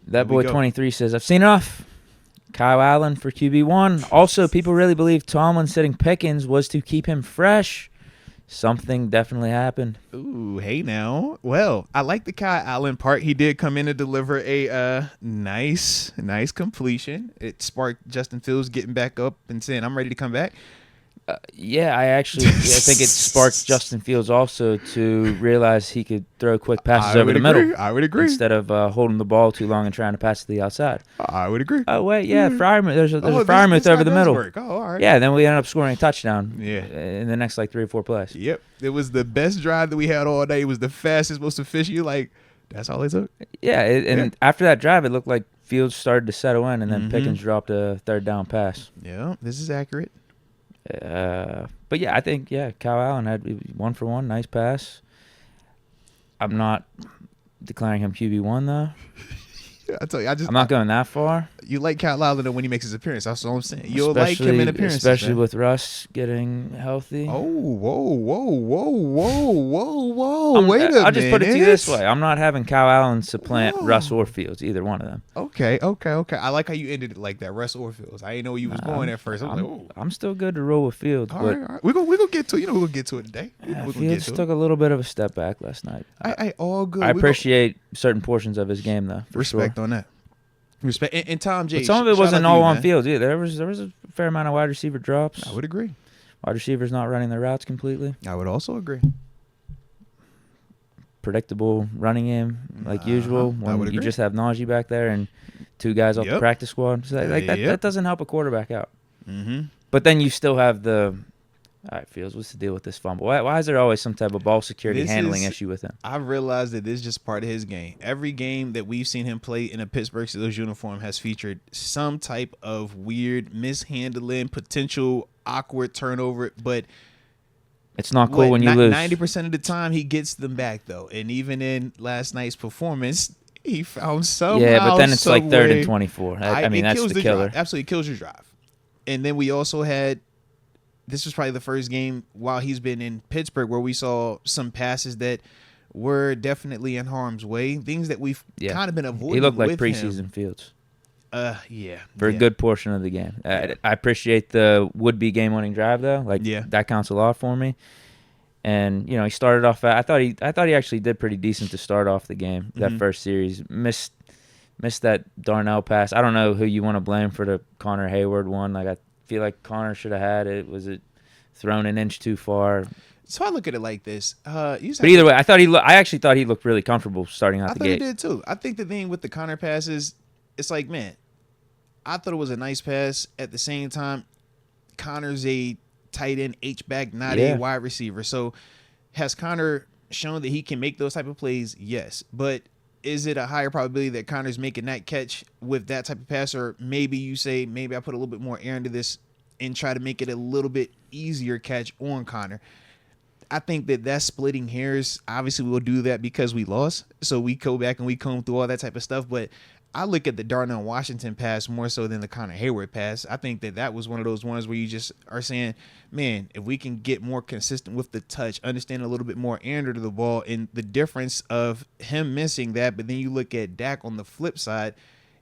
That boy 23 says, I've seen enough. Kyle Allen for QB1. Also, people really believe Tomlin sitting Pickens was to keep him fresh. Something definitely happened. Ooh, hey now. Well, I like the Kyle Allen part. He did come in and deliver a nice completion. It sparked Justin Fields getting back up and saying, I'm ready to come back. I think it sparked Justin Fields also to realize he could throw quick passes over the middle. I would agree. Instead of holding the ball too long and trying to pass to the outside. I would agree. Oh, wait, yeah, Freiermuth. There's a Freiermuth over the middle. Work. Oh, all right. Yeah, then we ended up scoring a touchdown in the next, 3 or 4 plays. Yep. It was the best drive that we had all day. It was the fastest, most efficient. That's all it took. Yeah, after that drive, it looked like Fields started to settle in, and then Pickens dropped a third down pass. Yeah, this is accurate. But yeah, I think Kyle Allen had 1-for-1, nice pass. I'm not declaring him QB1 though. I tell you, I'm not going that far. You like Kyle Allen when he makes his appearance. That's what I'm saying. You'll like him in appearances, especially with Russ getting healthy. Oh, whoa! Wait a minute. I'll just put it to you this way: I'm not having Kyle Allen supplant Russ or Fields, either one of them. Okay. I like how you ended it like that, Russ or Fields. I didn't know where you was going at first. I'm still good to roll with Fields. All right. We're gonna get to it. We're gonna get to it today. Fields took a little bit of a step back last night. I all good. I appreciate certain portions of his game though. Respect on that. Respect and Tom J. But some of it wasn't all on Fields either. There was a fair amount of wide receiver drops. I would agree. Wide receivers not running their routes completely. I would also agree. Predictable running game like usual. When you just have Najee back there and 2 guys off the practice squad, so that doesn't help a quarterback out. Mm-hmm. But then you still have the. All right, Fields, what's the deal with this fumble? Why is there always some type of ball security handling issue with him? I've realized that this is just part of his game. Every game that we've seen him play in a Pittsburgh Steelers uniform has featured some type of weird mishandling, potential awkward turnover, but it's not cool when you lose. 90% of the time, he gets them back, though. And even in last night's performance, he found some. Yeah, but then it's like 3rd and 24. I mean, that's the killer. Absolutely kills your drive. And then we also had. This was probably the first game while he's been in Pittsburgh where we saw some passes that were definitely in harm's way. Things that we've kind of been avoiding. He looked like preseason Fields. For a good portion of the game. I appreciate the would-be game-winning drive though. That counts a lot for me. And he started off. I thought he actually did pretty decent to start off the game. That first series missed that Darnell pass. I don't know who you want to blame for the Connor Hayward one. I feel like Connor should have had it. Was it thrown an inch too far? So I look at it like this. But either way, I actually thought he looked really comfortable starting out the gate. I thought he did too. I think the thing with the Connor passes, it's like, man, I thought it was a nice pass. At the same time, Connor's a tight end H-back, not a wide receiver. So has Connor shown that he can make those type of plays? Yes. But is it a higher probability that Connor's making that catch with that type of pass? Or maybe you say, maybe I put a little bit more air into this and try to make it a little bit easier catch on Connor. I think that's splitting hairs. Obviously, we'll do that because we lost. So we go back and we comb through all that type of stuff. But I look at the Darnell Washington pass more so than the Connor Hayward pass. I think that was one of those ones where you just are saying, man, if we can get more consistent with the touch, understand a little bit more air to the ball, and the difference of him missing that. But then you look at Dak on the flip side,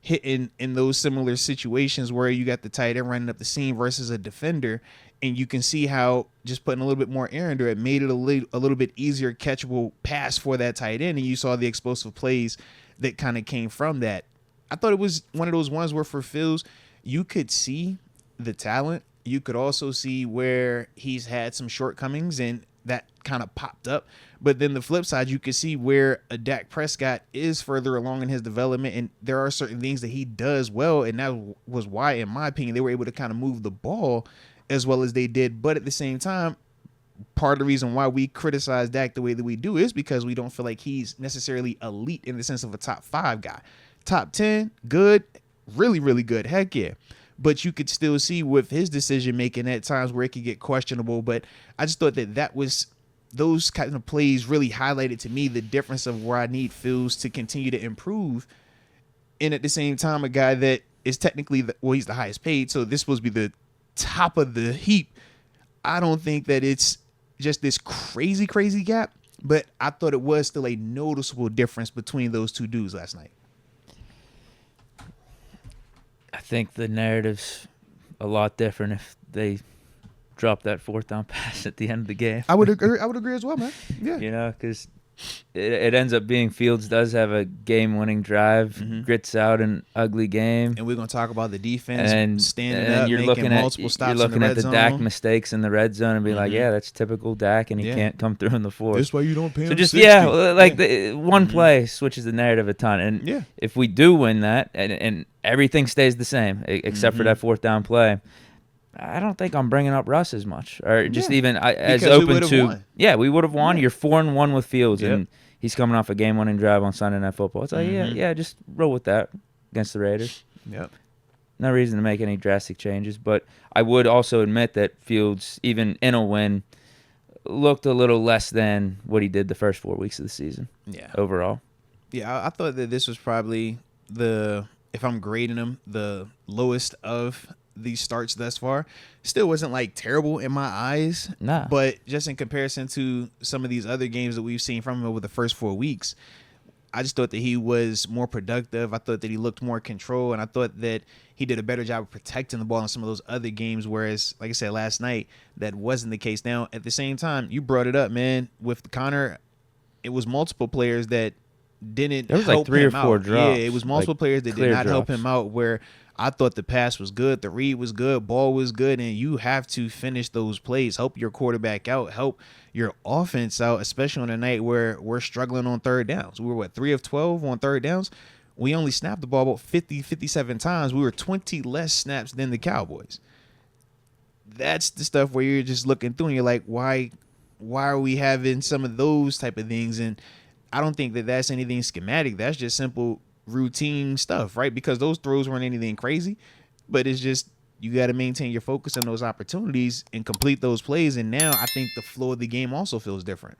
hitting in those similar situations where you got the tight end running up the seam versus a defender, and you can see how just putting a little bit more air into it made it a little bit easier catchable pass for that tight end, and you saw the explosive plays that kind of came from that. I thought it was one of those ones where for Fields, you could see the talent. You could also see where he's had some shortcomings, and that kind of popped up. But then the flip side, you could see where a Dak Prescott is further along in his development, and there are certain things that he does well, and that was why, in my opinion, they were able to kind of move the ball as well as they did. But at the same time, part of the reason why we criticize Dak the way that we do is because we don't feel like he's necessarily elite in the sense of a top 5 guy. Top 10, good, really, really good. Heck yeah. But you could still see with his decision making at times where it could get questionable. But I just thought that was those kind of plays really highlighted to me the difference of where I need Fields to continue to improve. And at the same time, a guy that is technically, he's the highest paid. So this supposed to be the top of the heap. I don't think that it's just this crazy, crazy gap. But I thought it was still a noticeable difference between those two dudes last night. think the narrative's a lot different if they drop that fourth down pass at the end of the game. I would agree as well, man. Yeah. You know, because it ends up being Fields does have a game-winning drive, grits out an ugly game. And we're going to talk about the defense standing up, you're making multiple stops in the red zone. You're looking at the Dak mistakes in the red zone and be like, yeah, that's typical Dak, and he can't come through in the fourth. That's why you don't pay him So just, 60. One play switches the narrative a ton. And if we do win that and everything stays the same except for that fourth down play, I don't think I'm bringing up Russ as much, or just even as open to. Won. Yeah, we would have won. You're 4-1 with Fields, and he's coming off a game-winning drive on Sunday Night Football. It's like, just roll with that against the Raiders. Yep. No reason to make any drastic changes, but I would also admit that Fields, even in a win, looked a little less than what he did the first 4 weeks of the season. Yeah. Overall. Yeah, I thought that this was probably if I'm grading him, the lowest of these starts thus far. Still wasn't like terrible in my eyes. Nah. But just in comparison to some of these other games that we've seen from him over the first 4 weeks, I just thought that he was more productive. I thought that he looked more control, and I thought that he did a better job of protecting the ball in some of those other games, whereas, like I said last night, that wasn't the case. Now, at the same time, you brought it up, man. With Connor, it was multiple players that didn't help him out. There was like 3 or 4 drops. Yeah, it was multiple players that did not help him out, where I thought the pass was good, the read was good, ball was good, and you have to finish those plays. Help your quarterback out, help your offense out, especially on a night where we're struggling on third downs. We were, 3 of 12 on third downs? We only snapped the ball about 50, 57 times. We were 20 less snaps than the Cowboys. That's the stuff where you're just looking through and you're like, why are we having some of those type of things? And I don't think that that's anything schematic. That's just simple routine stuff, right? Because those throws weren't anything crazy, but it's just you got to maintain your focus on those opportunities and complete those plays. And now I think the flow of the game also feels different.